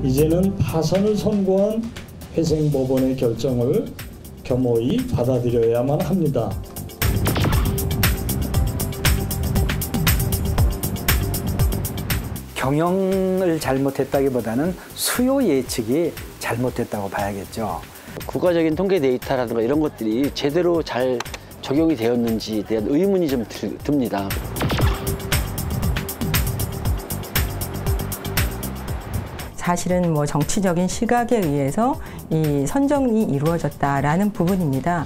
이제는 파산을 선고한 회생법원의 결정을 겸허히 받아들여야만 합니다. 경영을 잘못했다기보다는 수요 예측이 잘못됐다고 봐야겠죠. 국가적인 통계 데이터라든가 이런 것들이 제대로 잘 적용이 되었는지에 대한 의문이 좀 듭니다. 사실은 뭐 정치적인 시각에 의해서 이 선정이 이루어졌다라는 부분입니다.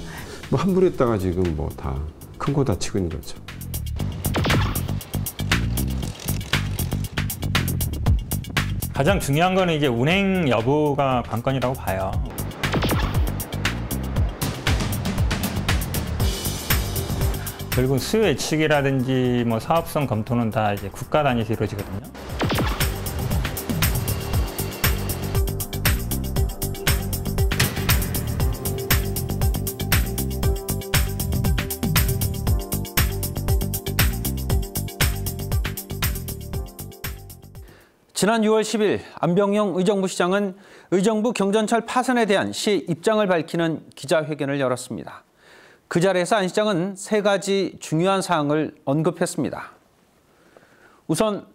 뭐 함부로 했다가 지금 뭐 다 큰 거 다치고 있는 거죠. 가장 중요한 거는 이제 운행 여부가 관건이라고 봐요. 결국 수요 예측이라든지 뭐 사업성 검토는 다 이제 국가 단위에서 이루어지거든요. 지난 6월 10일 안병영 의정부 시장은 의정부 경전철 파산에 대한 시의 입장을 밝히는 기자회견을 열었습니다. 그 자리에서 안 시장은 세 가지 중요한 사항을 언급했습니다. 우선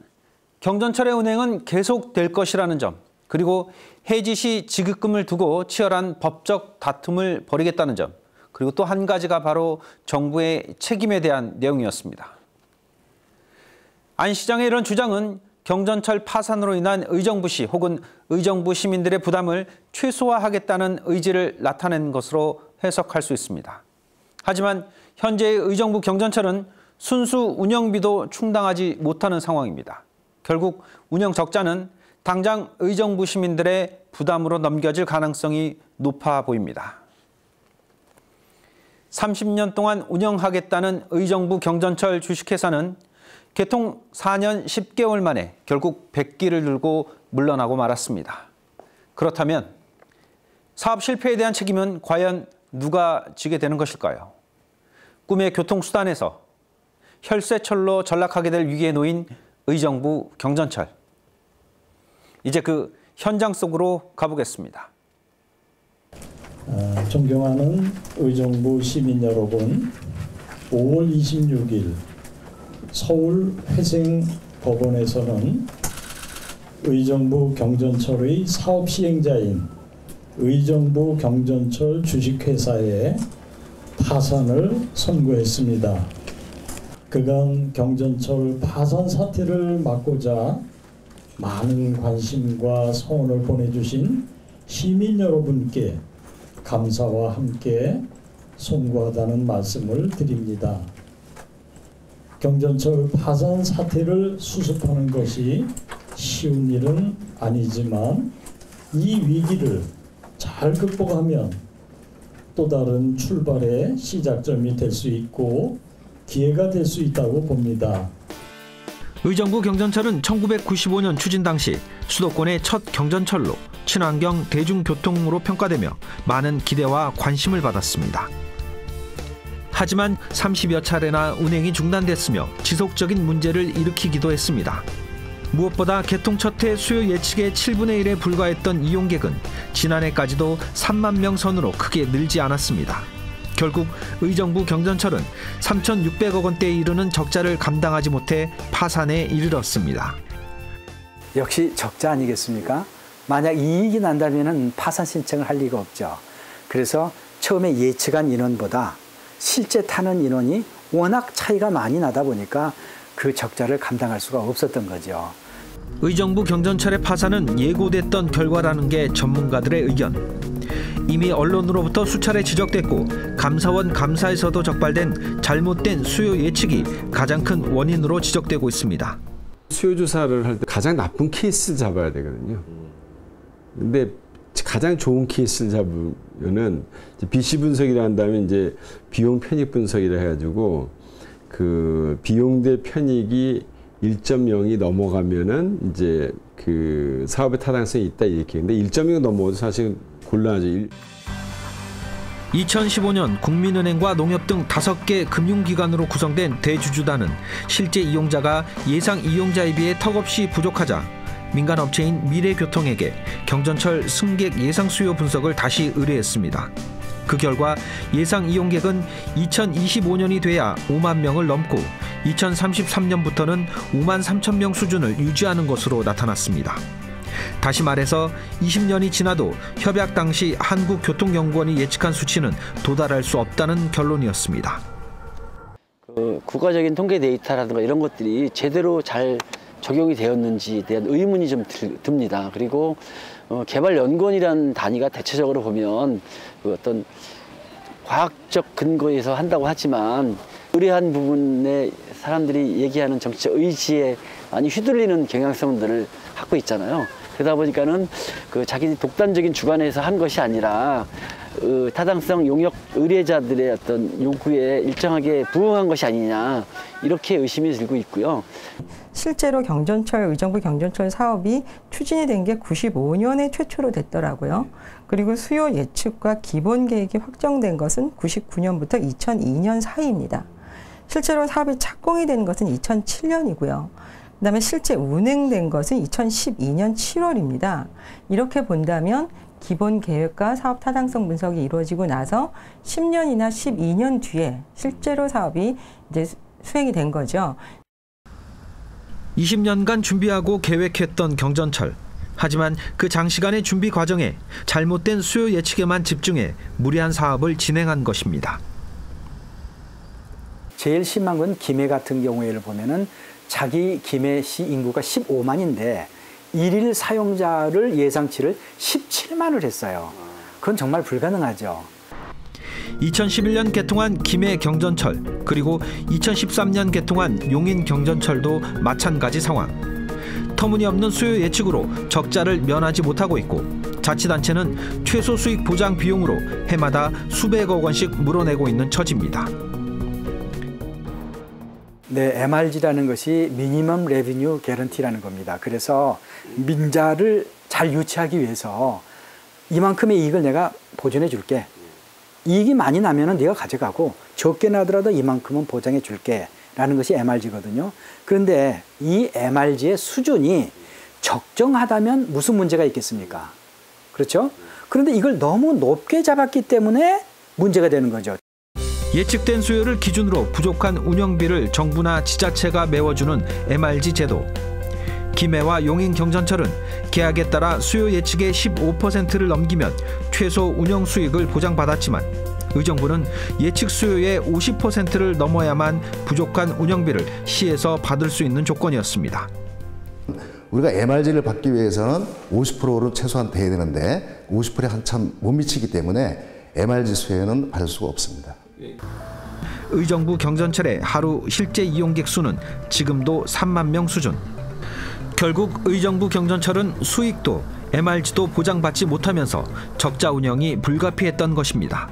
경전철의 운행은 계속될 것이라는 점, 그리고 해지 시 지급금을 두고 치열한 법적 다툼을 벌이겠다는 점, 그리고 또 한 가지가 바로 정부의 책임에 대한 내용이었습니다. 안 시장의 이런 주장은 경전철 파산으로 인한 의정부시 혹은 의정부 시민들의 부담을 최소화하겠다는 의지를 나타낸 것으로 해석할 수 있습니다. 하지만 현재의 의정부 경전철은 순수 운영비도 충당하지 못하는 상황입니다. 결국 운영 적자는 당장 의정부 시민들의 부담으로 넘겨질 가능성이 높아 보입니다. 30년 동안 운영하겠다는 의정부 경전철 주식회사는 개통 4년 10개월 만에 결국 백기를 들고 물러나고 말았습니다. 그렇다면 사업 실패에 대한 책임은 과연 누가 지게 되는 것일까요? 꿈의 교통수단에서 혈세철로 전락하게 될 위기에 놓인 의정부 경전철. 이제 그 현장 속으로 가보겠습니다. 존경하는 의정부 시민 여러분, 5월 26일 서울 회생법원에서는 의정부 경전철의 사업 시행자인 의정부 경전철 주식회사의 파산을 선고했습니다. 그간 경전철 파산 사태를 막고자 많은 관심과 성원을 보내주신 시민 여러분께 감사와 함께 송구하다는 말씀을 드립니다. 경전철 파산 사태를 수습하는 것이 쉬운 일은 아니지만 이 위기를 잘 극복하면 또 다른 출발의 시작점이 될 수 있고 기회가 될 수 있다고 봅니다. 의정부 경전철은 1995년 추진 당시 수도권의 첫 경전철로 친환경 대중교통으로 평가되며 많은 기대와 관심을 받았습니다. 하지만 30여 차례나 운행이 중단됐으며 지속적인 문제를 일으키기도 했습니다. 무엇보다 개통 첫 해 수요 예측의 7분의 1에 불과했던 이용객은 지난해까지도 3만 명 선으로 크게 늘지 않았습니다. 결국 의정부 경전철은 3,600억 원대에 이르는 적자를 감당하지 못해 파산에 이르렀습니다. 역시 적자 아니겠습니까? 만약 이익이 난다면 파산 신청을 할 리가 없죠. 그래서 처음에 예측한 인원보다 실제 타는 인원이 워낙 차이가 많이 나다 보니까 그 적자를 감당할 수가 없었던 거죠. 의정부 경전철의 파산은 예고됐던 결과라는 게 전문가들의 의견. 이미 언론으로부터 수차례 지적됐고 감사원 감사에서도 적발된 잘못된 수요 예측이 가장 큰 원인으로 지적되고 있습니다. 수요 조사를 할 때 가장 나쁜 케이스를 잡아야 되거든요. 근데 가장 좋은 케이스를 잡으면은 BC 분석이라 한다면 이제 비용 편익 분석이라 해가지고 그 비용 대 편익이 1.0이 넘어가면은 이제 그 사업의 타당성이 있다 이렇게. 근데 1.0이 넘어도 사실 곤란하죠. 2015년 국민은행과 농협 등 5개 금융기관으로 구성된 대주주단은 실제 이용자가 예상 이용자에 비해 턱없이 부족하자 민간업체인 미래교통에게 경전철 승객 예상 수요 분석을 다시 의뢰했습니다. 그 결과 예상 이용객은 2025년이 돼야 5만 명을 넘고 2033년부터는 5만 3천 명 수준을 유지하는 것으로 나타났습니다. 다시 말해서 20년이 지나도 협약 당시 한국교통연구원이 예측한 수치는 도달할 수 없다는 결론이었습니다. 국가적인 통계 데이터라든가 이런 것들이 제대로 잘 적용이 되었는지에 대한 의문이 좀 듭니다. 그리고 개발연구원이라는 단위가 대체적으로 보면 그 어떤 과학적 근거에서 한다고 하지만 의뢰한 부분에 사람들이 얘기하는 정치적 의지에 많이 휘둘리는 경향성들을 갖고 있잖아요. 그러다 보니까는 그 자기 독단적인 주관에서 한 것이 아니라 타당성 용역 의뢰자들의 어떤 요구에 일정하게 부응한 것이 아니냐, 이렇게 의심이 들고 있고요. 실제로 의정부 경전철 사업이 추진이 된 게 95년에 최초로 됐더라고요. 그리고 수요 예측과 기본 계획이 확정된 것은 99년부터 2002년 사이입니다. 실제로 사업이 착공이 된 것은 2007년이고요. 그다음에 실제 운행된 것은 2012년 7월입니다. 이렇게 본다면 기본 계획과 사업 타당성 분석이 이루어지고 나서 10년이나 12년 뒤에 실제로 사업이 이제 수행이 된 거죠. 20년간 준비하고 계획했던 경전철. 하지만 그 장시간의 준비 과정에 잘못된 수요 예측에만 집중해 무리한 사업을 진행한 것입니다. 제일 심한 건 김해 같은 경우에를 보면은 자기 김해시 인구가 15만인데 일일 사용자를 예상치를 17만을 했어요. 그건 정말 불가능하죠. 2011년 개통한 김해 경전철, 그리고 2013년 개통한 용인 경전철도 마찬가지 상황. 터무니없는 수요 예측으로 적자를 면하지 못하고 있고, 자치단체는 최소 수익 보장 비용으로 해마다 수백억 원씩 물어내고 있는 처지입니다. 네, MRG라는 것이 미니멈 레비뉴 개런티라는 겁니다. 그래서 민자를 잘 유치하기 위해서 이만큼의 이익을 내가 보존해 줄게. 이익이 많이 나면은 네가 가져가고 적게 나더라도 이만큼은 보장해 줄게 라는 것이 MRG거든요. 그런데 이 MRG의 수준이 적정하다면 무슨 문제가 있겠습니까? 그렇죠? 그런데 이걸 너무 높게 잡았기 때문에 문제가 되는 거죠. 예측된 수요를 기준으로 부족한 운영비를 정부나 지자체가 메워주는 MRG 제도. 김해와 용인 경전철은 계약에 따라 수요 예측의 15%를 넘기면 최소 운영 수익을 보장받았지만, 의정부는 예측 수요의 50%를 넘어야만 부족한 운영비를 시에서 받을 수 있는 조건이었습니다. 우리가 MRG를 받기 위해서는 50%로 최소한 돼야 되는데 50%에 한참 못 미치기 때문에 MRG 수요는 받을 수가 없습니다. 의정부 경전철의 하루 실제 이용객 수는 지금도 3만 명 수준. 결국 의정부 경전철은 수익도 MRG도 보장받지 못하면서 적자 운영이 불가피했던 것입니다.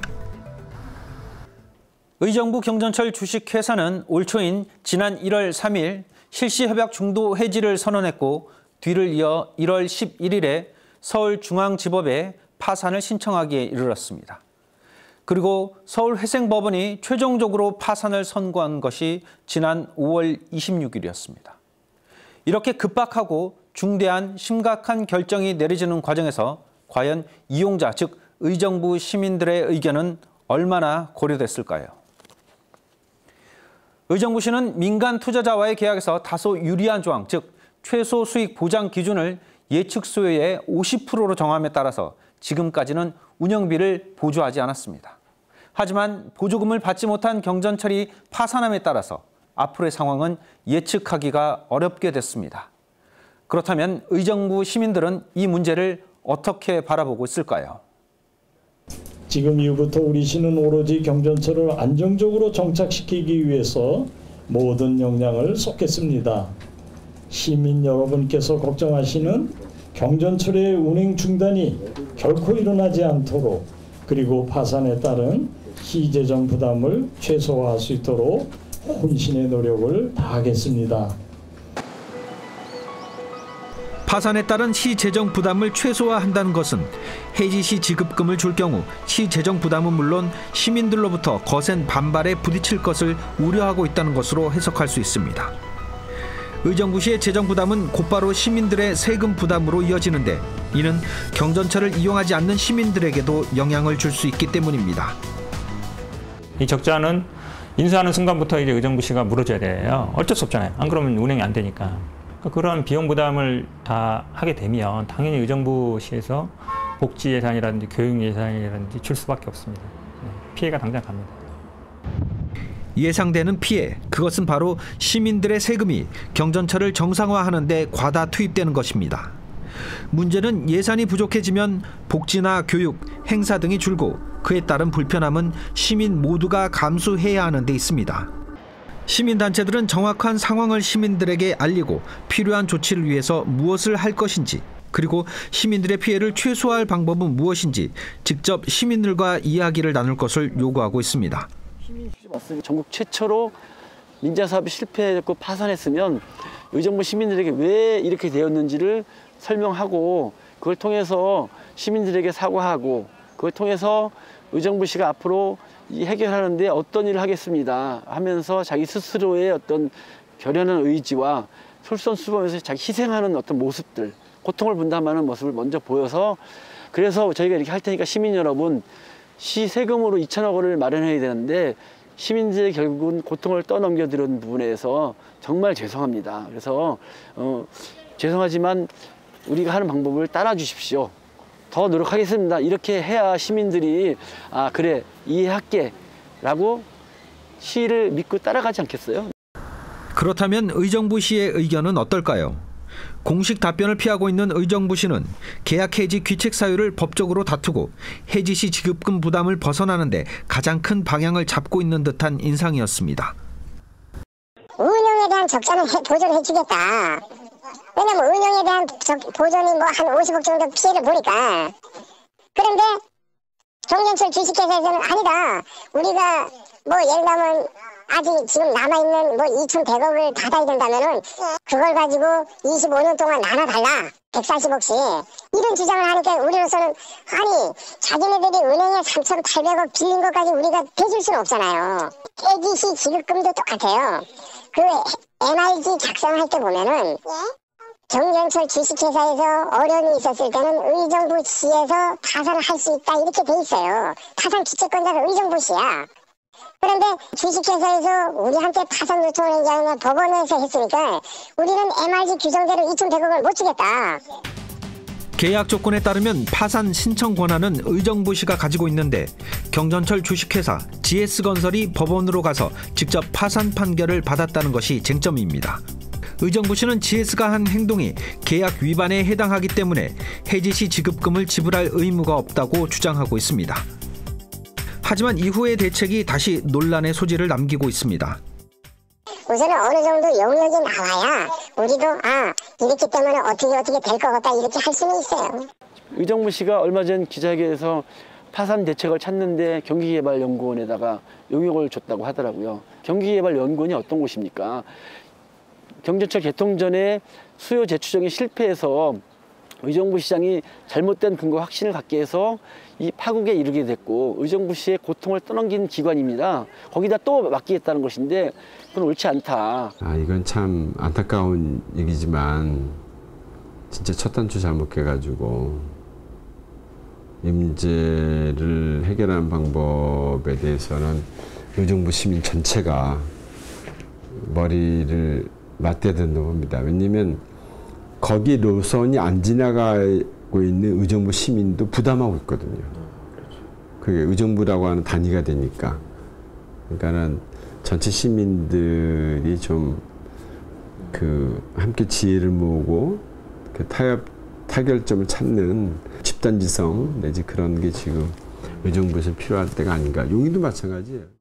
의정부 경전철 주식회사는 올 초인 지난 1월 3일 실시협약 중도 해지를 선언했고, 뒤를 이어 1월 11일에 서울중앙지법에 파산을 신청하기에 이르렀습니다. 그리고 서울회생법원이 최종적으로 파산을 선고한 것이 지난 5월 26일이었습니다. 이렇게 급박하고 중대한 심각한 결정이 내려지는 과정에서 과연 이용자, 즉 의정부 시민들의 의견은 얼마나 고려됐을까요? 의정부시는 민간 투자자와의 계약에서 다소 유리한 조항, 즉 최소 수익 보장 기준을 예측 수요의 50%로 정함에 따라서 지금까지는 운영비를 보조하지 않았습니다. 하지만 보조금을 받지 못한 경전철이 파산함에 따라서 앞으로의 상황은 예측하기가 어렵게 됐습니다. 그렇다면 의정부 시민들은 이 문제를 어떻게 바라보고 있을까요? 지금 이후부터 우리 시는 오로지 경전철을 안정적으로 정착시키기 위해서 모든 역량을 쏟겠습니다. 시민 여러분께서 걱정하시는 경전철의 운행 중단이 결코 일어나지 않도록, 그리고 파산에 따른 시재정 부담을 최소화할 수 있도록 혼신의 노력을 다하겠습니다. 파산에 따른 시재정 부담을 최소화한다는 것은 해지 시 지급금을 줄 경우 시재정 부담은 물론 시민들로부터 거센 반발에 부딪힐 것을 우려하고 있다는 것으로 해석할 수 있습니다. 의정부시의 재정 부담은 곧바로 시민들의 세금 부담으로 이어지는데 이는 경전철을 이용하지 않는 시민들에게도 영향을 줄 수 있기 때문입니다. 이 적자는 인수하는 순간부터 이제 의정부시가 물어줘야 돼요. 어쩔 수 없잖아요. 안 그러면 운행이 안 되니까. 그런 비용 부담을 다 하게 되면 당연히 의정부시에서 복지 예산이라든지 교육 예산이라든지 줄 수밖에 없습니다. 피해가 당장 갑니다. 예상되는 피해, 그것은 바로 시민들의 세금이 경전철을 정상화하는 데 과다 투입되는 것입니다. 문제는 예산이 부족해지면 복지나 교육, 행사 등이 줄고 그에 따른 불편함은 시민 모두가 감수해야 하는 데 있습니다. 시민단체들은 정확한 상황을 시민들에게 알리고 필요한 조치를 위해서 무엇을 할 것인지, 그리고 시민들의 피해를 최소화할 방법은 무엇인지 직접 시민들과 이야기를 나눌 것을 요구하고 있습니다. 전국 최초로 민자 사업이 실패했고 파산했으면 의정부 시민들에게 왜 이렇게 되었는지를 설명하고 그걸 통해서 시민들에게 사과하고 그걸 통해서 의정부시가 앞으로 해결하는데 어떤 일을 하겠습니다 하면서 자기 스스로의 어떤 결연한 의지와 솔선수범해서 자기 희생하는 어떤 모습들, 고통을 분담하는 모습을 먼저 보여서, 그래서 저희가 이렇게 할 테니까 시민 여러분, 시 세금으로 2천억 원을 마련해야 되는데 시민들의 결국은 고통을 떠넘겨 드는 부분에서 정말 죄송합니다. 그래서 죄송하지만 우리가 하는 방법을 따라 주십시오. 더 노력하겠습니다. 이렇게 해야 시민들이 아 그래 이해할게 라고 시를 믿고 따라가지 않겠어요? 그렇다면 의정부시의 의견은 어떨까요? 공식 답변을 피하고 있는 의정부시는 계약 해지 귀책 사유를 법적으로 다투고 해지시 지급금 부담을 벗어나는데 가장 큰 방향을 잡고 있는 듯한 인상이었습니다. 운영에 대한 적자는 보전해 주겠다. 왜냐면 운영에 대한 보전이 뭐 한 50억 정도 피해를 보니까. 그런데 경전철 주식회사에서는 아니다. 우리가 뭐 예를 들면 아직 지금 남아있는 뭐 2,100억을 받아야 된다면은 그걸 가지고 25년 동안 나눠달라. 140억씩. 이런 주장을 하니까 우리로서는 아니 자기네들이 은행에 3,800억 빌린 것까지 우리가 대줄 수는 없잖아요. 해지시 지급금도 똑같아요. 그 MRG 작성할 때 보면은 경전철 주식회사에서 어려움이 있었을 때는 의정부시에서 파산을 할 수 있다 이렇게 돼 있어요. 파산 주체권자가 의정부시야. 그런데 주식회사에서 우리한테 파산 요청을 하지 않으면 법원에서 했으니까 우리는 MRG 규정대로 2,100억을 못 주겠다. 계약 조건에 따르면 파산 신청 권한은 의정부시가 가지고 있는데 경전철 주식회사 GS건설이 법원으로 가서 직접 파산 판결을 받았다는 것이 쟁점입니다. 의정부시는 GS가 한 행동이 계약 위반에 해당하기 때문에 해지시 지급금을 지불할 의무가 없다고 주장하고 있습니다. 하지만 이후의 대책이 다시 논란의 소지를 남기고 있습니다. 우선은 어느 정도 용역이 나와야 우리도 이렇기 때문에 어떻게 될 것 같다 이렇게 할 수는 있어요. 의정부시가 얼마 전 기자회견에서 파산 대책을 찾는데 경기개발연구원에다가 용역을 줬다고 하더라고요. 경기개발연구원이 어떤 곳입니까? 경전철 개통 전에 수요 재추정이 실패해서 의정부시장이 잘못된 근거 확신을 갖게 해서 이 파국에 이르게 됐고 의정부시의 고통을 떠넘긴 기관입니다. 거기다 또 맡기겠다는 것인데 그건 옳지 않다. 이건 참 안타까운 얘기지만 진짜 첫 단추 잘못해가지고 이 문제를 해결하는 방법에 대해서는 의정부 시민 전체가 머리를 맞대야 된다고 봅니다. 왜냐하면 거기 노선이 안 지나가고 있는 의정부 시민도 부담하고 있거든요. 그게 의정부라고 하는 단위가 되니까. 그러니까는 전체 시민들이 좀 함께 지혜를 모으고 타결점을 찾는 집단지성 내지 그런 게 지금 의정부에서 필요할 때가 아닌가. 용인도 마찬가지예요.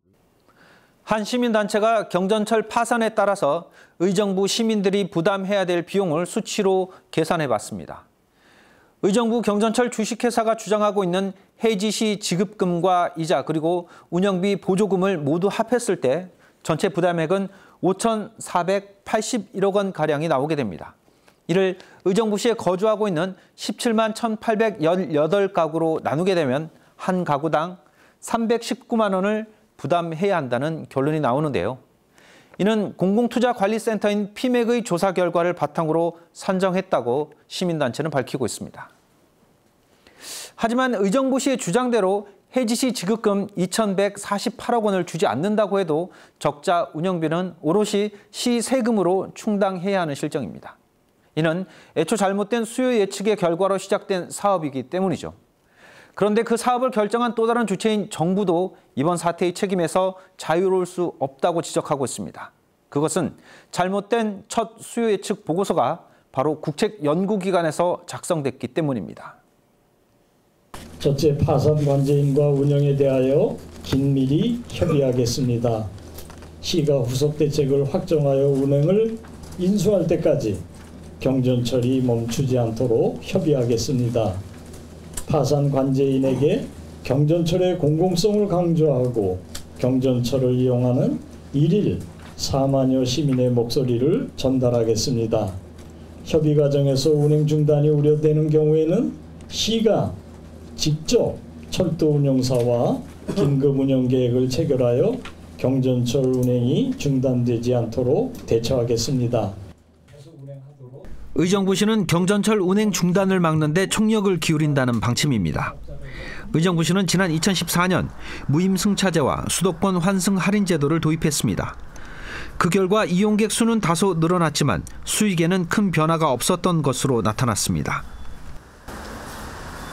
한 시민단체가 경전철 파산에 따라서 의정부 시민들이 부담해야 될 비용을 수치로 계산해봤습니다. 의정부 경전철 주식회사가 주장하고 있는 해지시 지급금과 이자 그리고 운영비 보조금을 모두 합했을 때 전체 부담액은 5,481억 원가량이 나오게 됩니다. 이를 의정부시에 거주하고 있는 17만 1,818가구로 나누게 되면 한 가구당 319만 원을 부담해야 한다는 결론이 나오는데요. 이는 공공투자관리센터인 피맥의 조사 결과를 바탕으로 산정했다고 시민단체는 밝히고 있습니다. 하지만 의정부시의 주장대로 해지시 지급금 2,148억 원을 주지 않는다고 해도 적자 운영비는 오롯이 시 세금으로 충당해야 하는 실정입니다. 이는 애초 잘못된 수요 예측의 결과로 시작된 사업이기 때문이죠. 그런데 그 사업을 결정한 또 다른 주체인 정부도 이번 사태의 책임에서 자유로울 수 없다고 지적하고 있습니다. 그것은 잘못된 첫 수요 예측 보고서가 바로 국책연구기관에서 작성됐기 때문입니다. 첫째, 파산 관제인과 운영에 대하여 긴밀히 협의하겠습니다. 시가 후속 대책을 확정하여 운행을 인수할 때까지 경전철이 멈추지 않도록 협의하겠습니다. 파산 관제인에게 경전철의 공공성을 강조하고 경전철을 이용하는 1일 4만여 시민의 목소리를 전달하겠습니다. 협의 과정에서 운행 중단이 우려되는 경우에는 시가 직접 철도 운영사와 긴급 운영 계획을 체결하여 경전철 운행이 중단되지 않도록 대처하겠습니다. 의정부시는 경전철 운행 중단을 막는 데 총력을 기울인다는 방침입니다. 의정부시는 지난 2014년 무임승차제와 수도권 환승 할인 제도를 도입했습니다. 그 결과 이용객 수는 다소 늘어났지만 수익에는 큰 변화가 없었던 것으로 나타났습니다.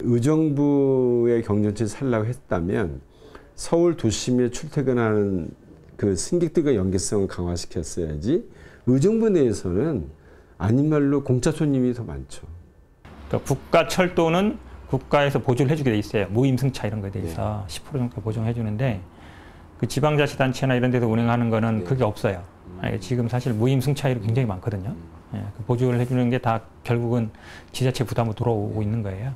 의정부의 경전철이 살려고 했다면 서울 도심에 출퇴근하는 그 승객들과 연계성을 강화시켰어야지 의정부 내에서는 아닌 말로 공짜 손님이 더 많죠. 그러니까 국가 철도는 국가에서 보조를 해주게 돼 있어요. 무임승차 이런 거에 대해서 10% 정도 보조해 주는데 그 지방자치단체나 이런 데서 운행하는 거는 그게 없어요. 지금 사실 무임승차율이 굉장히 많거든요. 그 보조를 해주는 게 다 결국은 지자체 부담으로 돌아오고 있는 거예요.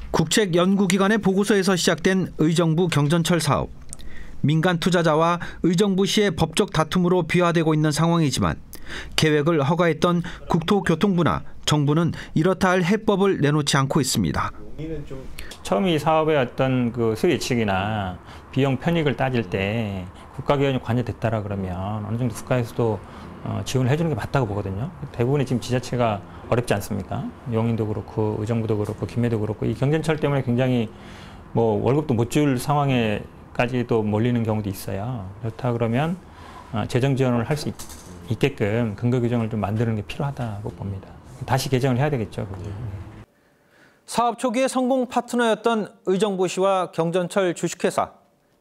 국책연구기관의 보고서에서 시작된 의정부 경전철 사업. 민간 투자자와 의정부시의 법적 다툼으로 비화되고 있는 상황이지만 계획을 허가했던 국토교통부나 정부는 이렇다 할 해법을 내놓지 않고 있습니다. 처음 이 사업의 어떤 그 수요 예측이나 비용 편익을 따질 때 국가기관이 관여됐다라 그러면 어느 정도 국가에서도 지원을 해주는 게 맞다고 보거든요. 대부분의 지금 지자체가 어렵지 않습니까? 용인도 그렇고 의정부도 그렇고 김해도 그렇고 이 경전철 때문에 굉장히 뭐 월급도 못 줄 상황에까지도 몰리는 경우도 있어요. 그렇다 그러면 재정 지원을 할 수 있게끔 근거 규정을 좀 만드는 게 필요하다고 봅니다. 다시 개정을 해야 되겠죠. 사업 초기의 성공 파트너였던 의정부시와 경전철 주식회사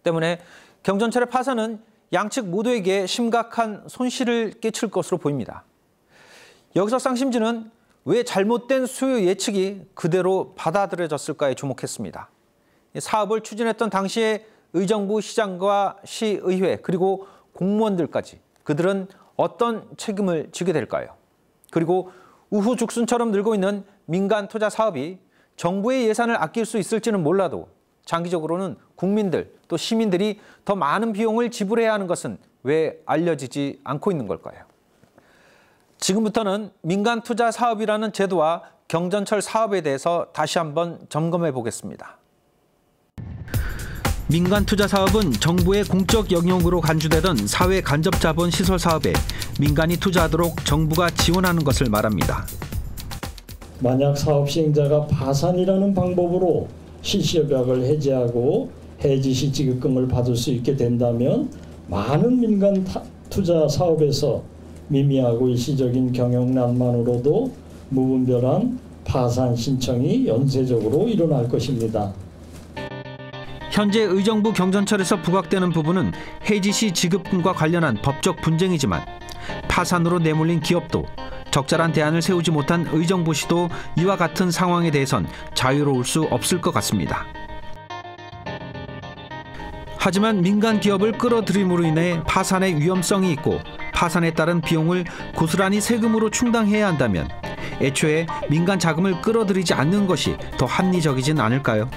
때문에 경전철의 파산은 양측 모두에게 심각한 손실을 끼칠 것으로 보입니다. 여기서 쌍심지는 왜 잘못된 수요 예측이 그대로 받아들여졌을까에 주목했습니다. 사업을 추진했던 당시의 의정부 시장과 시의회 그리고 공무원들까지 그들은 어떤 책임을 지게 될까요? 그리고 우후죽순처럼 늘고 있는 민간 투자 사업이 정부의 예산을 아낄 수 있을지는 몰라도 장기적으로는 국민들 또 시민들이 더 많은 비용을 지불해야 하는 것은 왜 알려지지 않고 있는 걸까요? 지금부터는 민간 투자 사업이라는 제도와 경전철 사업에 대해서 다시 한번 점검해 보겠습니다. 민간 투자 사업은 정부의 공적 영역으로 간주되던 사회 간접 자본 시설 사업에 민간이 투자하도록 정부가 지원하는 것을 말합니다. 만약 사업 시행자가 파산이라는 방법으로 실시협약을 해지하고 해지시 지급금을 받을 수 있게 된다면 많은 민간 투자 사업에서 미미하고 일시적인 경영난만으로도 무분별한 파산 신청이 연쇄적으로 일어날 것입니다. 현재 의정부 경전철에서 부각되는 부분은 해지시 지급금과 관련한 법적 분쟁이지만 파산으로 내몰린 기업도 적절한 대안을 세우지 못한 의정부시도 이와 같은 상황에 대해선 자유로울 수 없을 것 같습니다. 하지만 민간 기업을 끌어들임으로 인해 파산의 위험성이 있고 파산에 따른 비용을 고스란히 세금으로 충당해야 한다면 애초에 민간 자금을 끌어들이지 않는 것이 더 합리적이진 않을까요?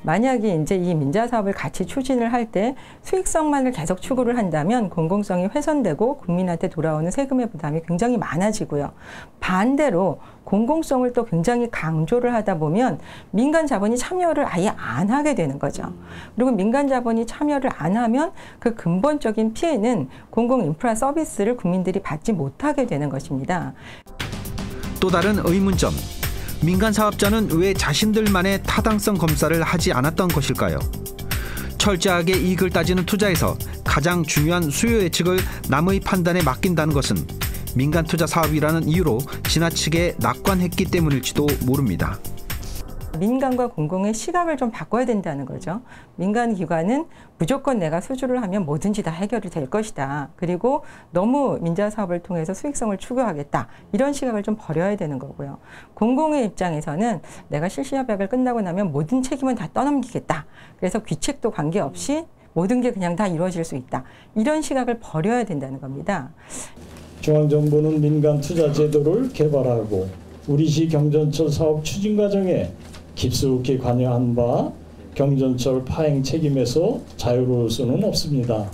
만약에 이제 이 민자 사업을 같이 추진을 할 때 수익성만을 계속 추구를 한다면 공공성이 훼손되고 국민한테 돌아오는 세금의 부담이 굉장히 많아지고요. 반대로 공공성을 또 굉장히 강조를 하다 보면 민간 자본이 참여를 아예 안 하게 되는 거죠. 그리고 민간 자본이 참여를 안 하면 그 근본적인 피해는 공공 인프라 서비스를 국민들이 받지 못하게 되는 것입니다. 또 다른 의문점. 민간 사업자는 왜 자신들만의 타당성 검사를 하지 않았던 것일까요? 철저하게 이익을 따지는 투자에서 가장 중요한 수요 예측을 남의 판단에 맡긴다는 것은 민간 투자 사업이라는 이유로 지나치게 낙관했기 때문일지도 모릅니다. 민간과 공공의 시각을 좀 바꿔야 된다는 거죠. 민간 기관은 무조건 내가 수주를 하면 뭐든지 다 해결이 될 것이다. 그리고 너무 민자 사업을 통해서 수익성을 추구하겠다. 이런 시각을 좀 버려야 되는 거고요. 공공의 입장에서는 내가 실시협약을 끝나고 나면 모든 책임은 다 떠넘기겠다. 그래서 귀책도 관계없이 모든 게 그냥 다 이루어질 수 있다. 이런 시각을 버려야 된다는 겁니다. 중앙정부는 민간 투자 제도를 개발하고 우리시 경전철 사업 추진 과정에 깊숙이 관여한 바 경전철 파행 책임에서 자유로울 수는 없습니다.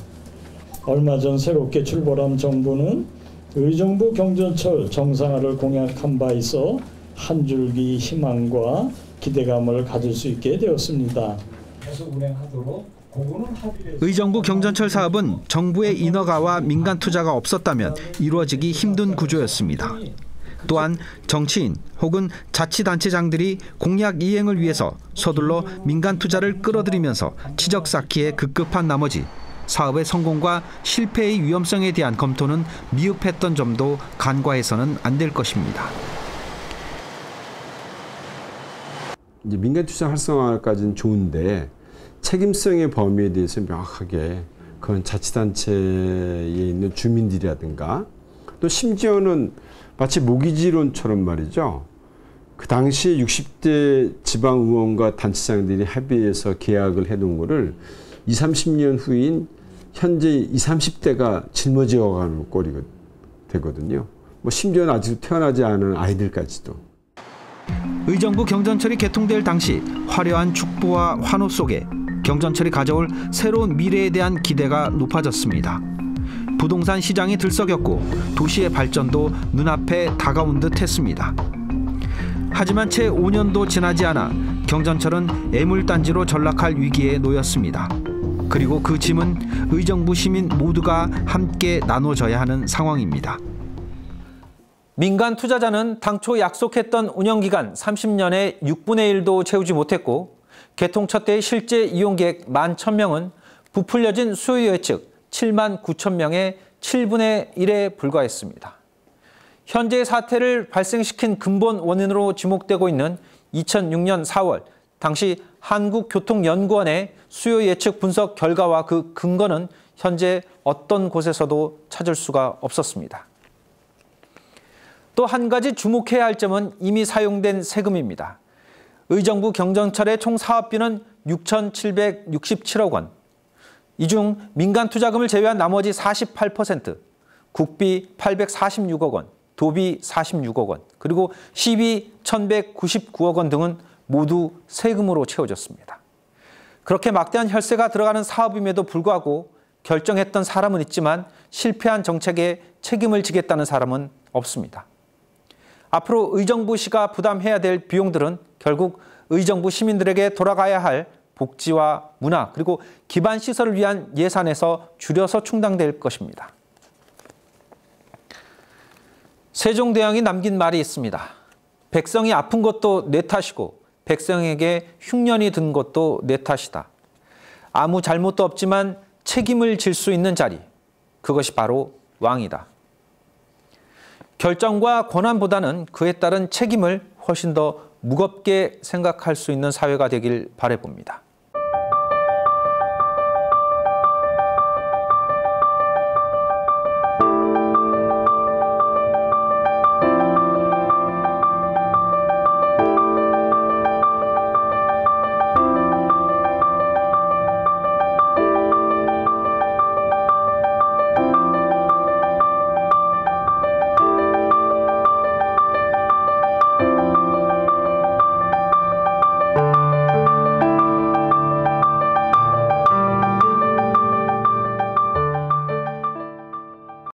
얼마 전 새롭게 출범한 정부는 의정부 경전철 정상화를 공약한 바 있어 한 줄기 희망과 기대감을 가질 수 있게 되었습니다. 계속 운행하도록 의정부 경전철 사업은 정부의 인허가와 민간 투자가 없었다면 이루어지기 힘든 구조였습니다. 또한 정치인 혹은 자치단체장들이 공약 이행을 위해서 서둘러 민간 투자를 끌어들이면서 치적 쌓기에 급급한 나머지 사업의 성공과 실패의 위험성에 대한 검토는 미흡했던 점도 간과해서는 안 될 것입니다. 이제 민간 투자 활성화까지는 좋은데 책임성의 범위에 대해서 명확하게 그건 자치단체에 있는 주민들이라든가 또 심지어는 마치 모기지론처럼 말이죠. 그 당시 60대 지방의원과 단체장들이 합의해서 계약을 해놓은 거를 20, 30년 후인 현재 20, 30대가 짊어지어가는 꼴이 되거든요. 뭐 심지어는 아직 태어나지 않은 아이들까지도. 의정부 경전철이 개통될 당시 화려한 축보와 환호 속에 경전철이 가져올 새로운 미래에 대한 기대가 높아졌습니다. 부동산 시장이 들썩였고 도시의 발전도 눈앞에 다가온 듯 했습니다. 하지만 채 5년도 지나지 않아 경전철은 애물단지로 전락할 위기에 놓였습니다. 그리고 그 짐은 의정부 시민 모두가 함께 나눠져야 하는 상황입니다. 민간 투자자는 당초 약속했던 운영기간 30년의 6분의 1도 채우지 못했고 개통 첫 때의 실제 이용객 11,000명은 부풀려진 수요 예측 7만 9천 명의 7분의 1에 불과했습니다. 현재의 사태를 발생시킨 근본 원인으로 지목되고 있는 2006년 4월 당시 한국교통연구원의 수요 예측 분석 결과와 그 근거는 현재 어떤 곳에서도 찾을 수가 없었습니다. 또 한 가지 주목해야 할 점은 이미 사용된 세금입니다. 의정부 경전철의 총 사업비는 6,767억 원. 이 중 민간 투자금을 제외한 나머지 48%, 국비 846억 원, 도비 46억 원, 그리고 시비 1,199억 원 등은 모두 세금으로 채워졌습니다. 그렇게 막대한 혈세가 들어가는 사업임에도 불구하고 결정했던 사람은 있지만 실패한 정책에 책임을 지겠다는 사람은 없습니다. 앞으로 의정부시가 부담해야 될 비용들은 결국 의정부 시민들에게 돌아가야 할 복지와 문화 그리고 기반 시설을 위한 예산에서 줄여서 충당될 것입니다. 세종대왕이 남긴 말이 있습니다. 백성이 아픈 것도 내 탓이고 백성에게 흉년이 든 것도 내 탓이다. 아무 잘못도 없지만 책임을 질 수 있는 자리, 그것이 바로 왕이다. 결정과 권한보다는 그에 따른 책임을 훨씬 더 무겁게 생각할 수 있는 사회가 되길 바라봅니다.